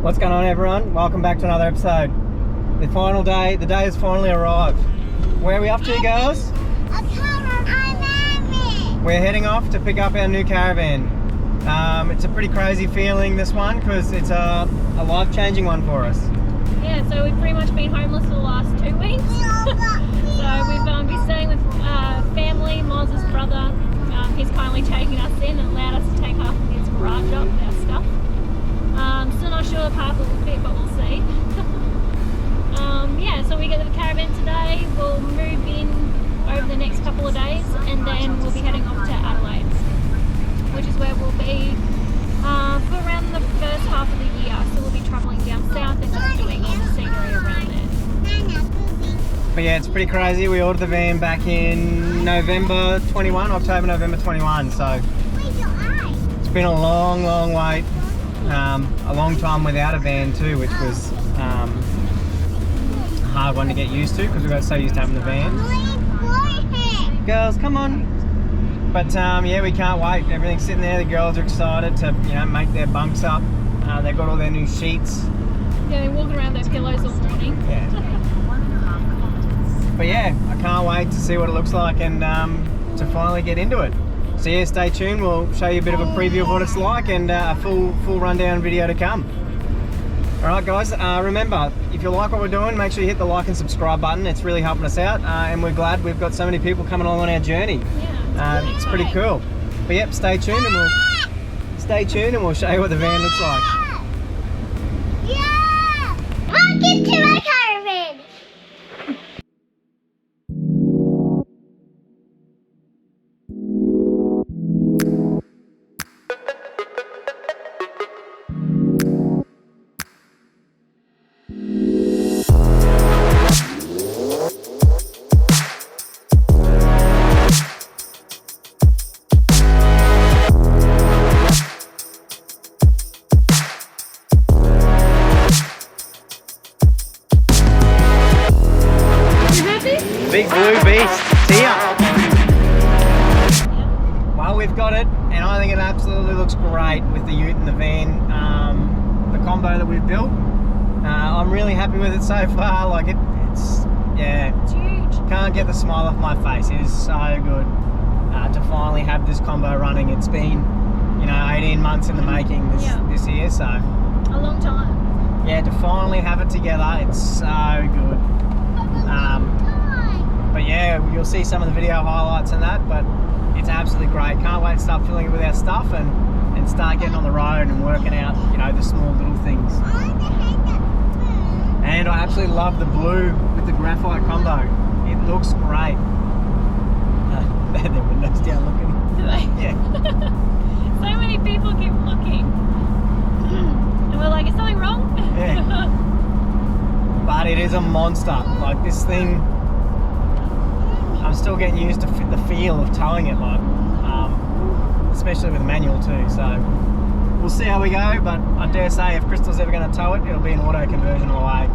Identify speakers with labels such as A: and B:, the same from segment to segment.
A: What's going on, everyone? Welcome back to another episode. The final day, the day has finally arrived. Where are we off to, girls?
B: A caravan.
A: We're heading off to pick up our new caravan. It's a pretty crazy feeling, this one, because it's a life-changing one for us.
C: Yeah, so we've pretty much been homeless for the last 2 weeks. So we've been staying with family, Moz's brother. He's kindly taking us in and allowed us to take half of his garage up with our stuff. Still not sure if half will fit, but we'll see. Yeah, so we get the caravan today. We'll move in over the next couple of days, and then we'll be heading off to Adelaide, which is where we'll be for around the first half of the year. So we'll be travelling down south and just doing all the scenery around there.
A: But yeah, it's pretty crazy. We ordered the van back in November 21, October, November 21. So it's been a long, long wait. A long time without a van too, which was a hard one to get used to because we got so used to having the van. Girls, come on. But yeah, we can't wait. Everything's sitting there. The girls are excited to make their bunks up. They've got all their new sheets.
C: Yeah, they're walking around their pillows all morning.
A: Yeah. But yeah, I can't wait to see what it looks like and to finally get into it. So yeah, stay tuned. We'll show you a bit of a preview of what it's like and a full rundown video to come. Alright guys, remember, if you like what we're doing, make sure you hit the like and subscribe button. It's really helping us out, and we're glad we've got so many people coming along on our journey.
C: Yeah,
A: it's pretty cool. But yep, stay tuned and we'll show you what the van looks like.
B: Yeah! Welcome to my caravan.
A: Big blue beast, it's here. Well, we've got it, and I think it absolutely looks great with the ute and the van, the combo that we've built. I'm really happy with it so far. Like it's
C: huge.
A: Can't get the smile off my face. It is so good to finally have this combo running. It's been, 18 months in the making this year, so
C: A long time.
A: yeah, to finally have it together, it's so good. But yeah, you'll see some of the video highlights and that, but it's absolutely great. Can't wait to start filling it with our stuff and start getting on the road and working out, the small little things. And I absolutely love the blue with the graphite combo. It looks great. They had their windows down looking.
C: Do they?
A: Yeah.
C: So many people keep looking. And we're like, is something wrong?
A: Yeah. But it is a monster. Like this thing, I'm still getting used to the feel of towing it, especially with manual too. So we'll see how we go. But I dare say, if Crystal's ever going to tow it, it'll be an auto conversion all the way.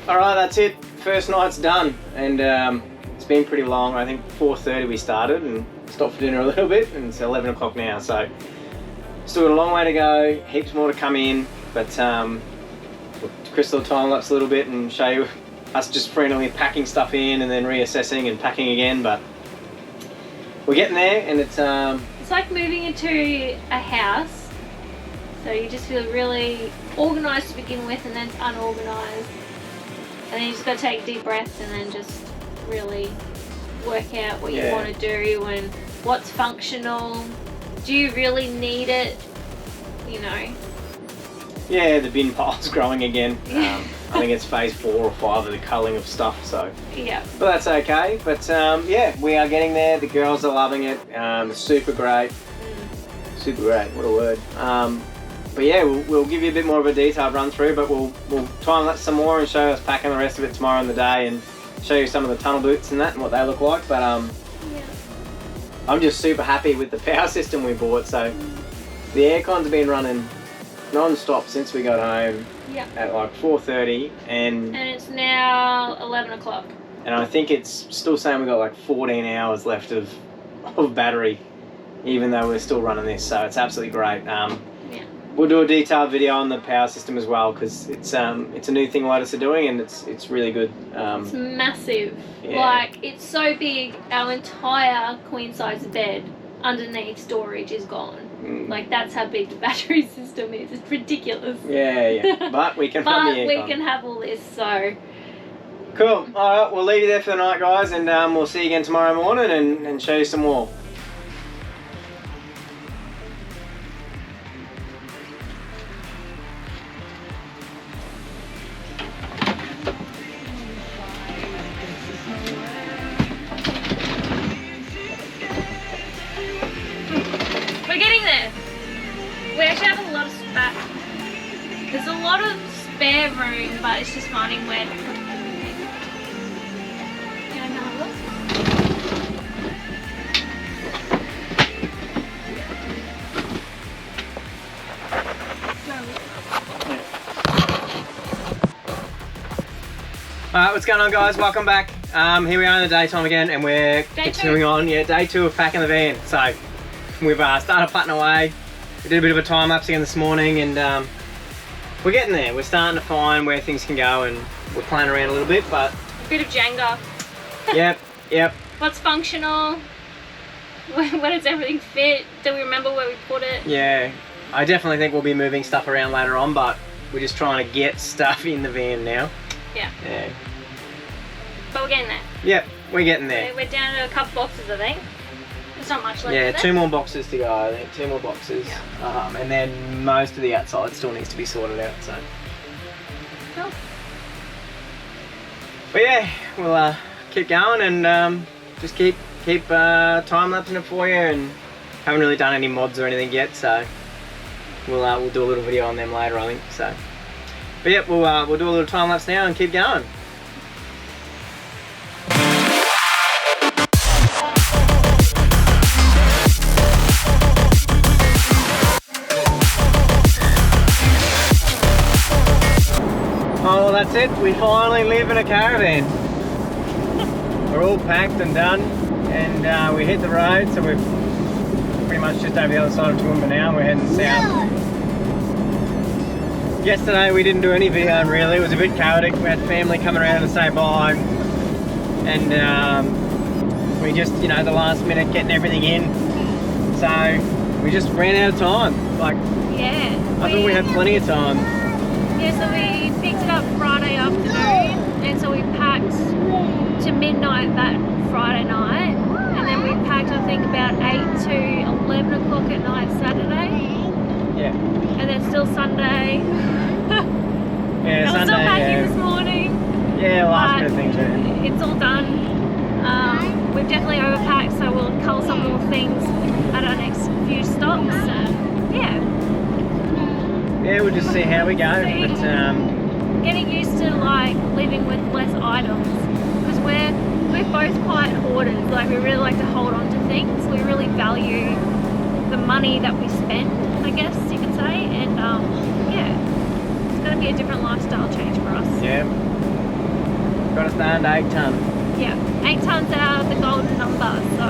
A: All right, that's it. First night's done, and it's been pretty long. I think 4:30 we started and stopped for dinner a little bit, and it's 11 o'clock now, so still got a long way to go, heaps more to come in, but Crystal will time-lapse a little bit and show you us just frantically packing stuff in and then reassessing and packing again, but we're getting there, and it's
C: like moving into a house, so you just feel really organised to begin with, and then it's unorganised, and then you just got to take deep breaths and then just really work out what you want to do and what's functional. Do you really need it?
A: Yeah, the bin pile's growing again. I think it's phase 4 or 5 of the culling of stuff, so
C: yeah.
A: But that's okay. But yeah, we are getting there. The girls are loving it. It's super great. super great. What a word. But yeah, we'll give you a bit more of a detailed run through, but we'll time lapse some more and show us packing the rest of it tomorrow in the day and show you some of the tunnel boots and that and what they look like. But
C: Yeah.
A: I'm just super happy with the power system we bought. So the aircon's been running non-stop since we got home
C: Yeah.
A: at like 4:30,
C: And it's now 11 o'clock.
A: and I think it's still saying we got like 14 hours left of battery, even though we're still running this. So it's absolutely great. We'll do a detailed video on the power system as well, because it's a new thing Lotus are doing, and it's really good.
C: It's massive.
A: Yeah.
C: Like, it's so big, our entire queen size bed underneath storage is gone. Like, that's how big the battery system is. It's ridiculous.
A: Yeah. But we can have the
C: But we
A: aircon.
C: can have all this, so.
A: Cool. All right, we'll leave you there for the night, guys, and we'll see you again tomorrow morning and show you some more.
C: We're getting there. We actually have a lot of there's a lot of spare room, but it's just finding where to put everything. Can I have a look?
A: Alright, what's going on, guys? Welcome back. Here we are in the daytime again, and we're continuing on. Yeah, day 2 of packing the van. So we've started putting away. We did a bit of a time lapse again this morning, and we're getting there. We're starting to find where things can go, and we're playing around a little bit, but
C: A bit of Jenga.
A: yep.
C: What's functional? Where does everything fit? Do we remember where we put it?
A: Yeah, I definitely think we'll be moving stuff around later on, but we're just trying to get stuff in the van now.
C: Yeah.
A: Yeah.
C: But we're getting there.
A: Yep, we're getting there.
C: We're down to a couple boxes, I think. There's not much left.
A: Yeah,
C: is there?
A: 2 more boxes to go, I think. 2 more boxes.
C: Yeah.
A: And then most of the outside still needs to be sorted out, so.
C: Cool.
A: But yeah, we'll keep going and just keep time lapsing it for you, and haven't really done any mods or anything yet, so we'll do a little video on them later, I think. So, but yeah, we'll do a little time lapse now and keep going. Oh, well, that's it. We finally live in a caravan. We're all packed and done, and we hit the road, so we're pretty much just over the other side of Toowoomba now. We're heading south. Yesterday we didn't do any videoing really. It was a bit chaotic. We had family coming around to say bye, and we just, the last minute getting everything in. So we just ran out of time. Like,
C: Yeah.
A: I thought we had plenty of time.
C: Yeah, so we picked it up Friday afternoon, and so we packed to midnight that Friday night, and then we packed, I think, about 8 to 11 o'clock at night Saturday,
A: Yeah.
C: and then still Sunday.
A: Yeah,
C: And we're still packing this morning.
A: Yeah, last
C: but
A: bit of things. Yeah.
C: It's all done. We've definitely overpacked, so we'll cull some more things at our next few stops. Yeah.
A: Yeah, we'll just see how we go.
C: See.
A: But
C: Getting used to like living with less items, because we're both quite hoarders. Like, we really like to hold on to things. We really value the money that we spend, I guess you could say. And yeah, it's going to be a different lifestyle change for us.
A: yeah, got us down to 8 ton.
C: Yeah, 8 tons out of the golden number. So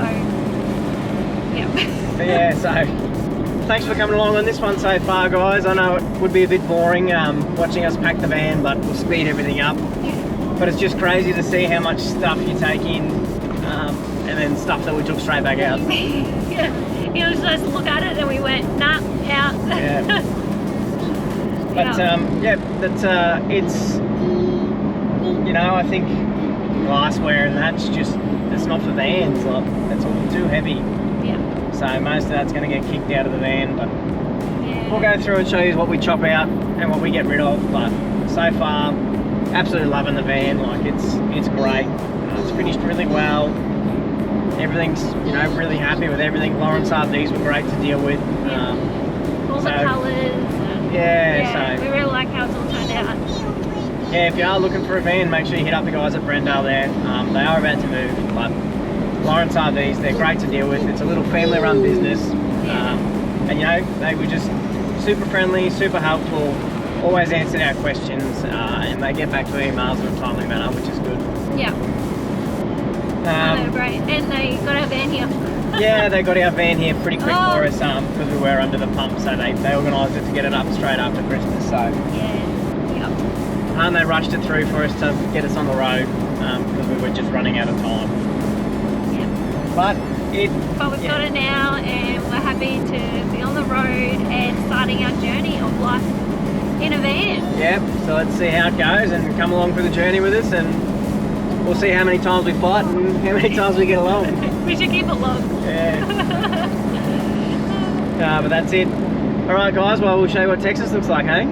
C: yeah.
A: But yeah, so thanks for coming along on this one so far, guys. I know it would be a bit boring watching us pack the van, but we'll speed everything up. But it's just crazy to see how much stuff you take in, and then stuff that we took straight back out.
C: Yeah, it was just look at it and we went, nah, out.
A: Yeah. But it's I think glassware and that's it's not for vans. Like, that's all too heavy.
C: Yeah.
A: So most of that's going to get kicked out of the van, but
C: Yeah.
A: we'll go through and show you what we chop out and what we get rid of. But so far, absolutely loving the van. Like, it's great. It's finished really well. everything's, you know, really happy with everything. Lawrence RVs were great to deal with.
C: All the colours.
A: Yeah, so
C: we really like how it's all turned out.
A: yeah, if you are looking for a van, make sure you hit up the guys at Brendale there. They are about to move, but Lawrence RVs, they're great to deal with. It's a little family-run business, and you know, they were just super friendly, super helpful, always answered our questions, and they get back to emails in a timely manner, which is good.
C: Yeah. They were great, and they got our van here.
A: Yeah, they got our van here pretty quick for us because we were under the pump, so they organised it to get it up straight after Christmas. So and they rushed it through for us to get us on the road because we were just running out of time. But we've
C: got it now, and we're happy to be on the road and starting our journey of life in a van.
A: Yeah, so let's see how it goes and come along for the journey with us, and we'll see how many times we fight and how many times we get along.
C: We should keep it long.
A: Yeah. But that's it. Alright guys, well we'll show you what Texas looks like, hey?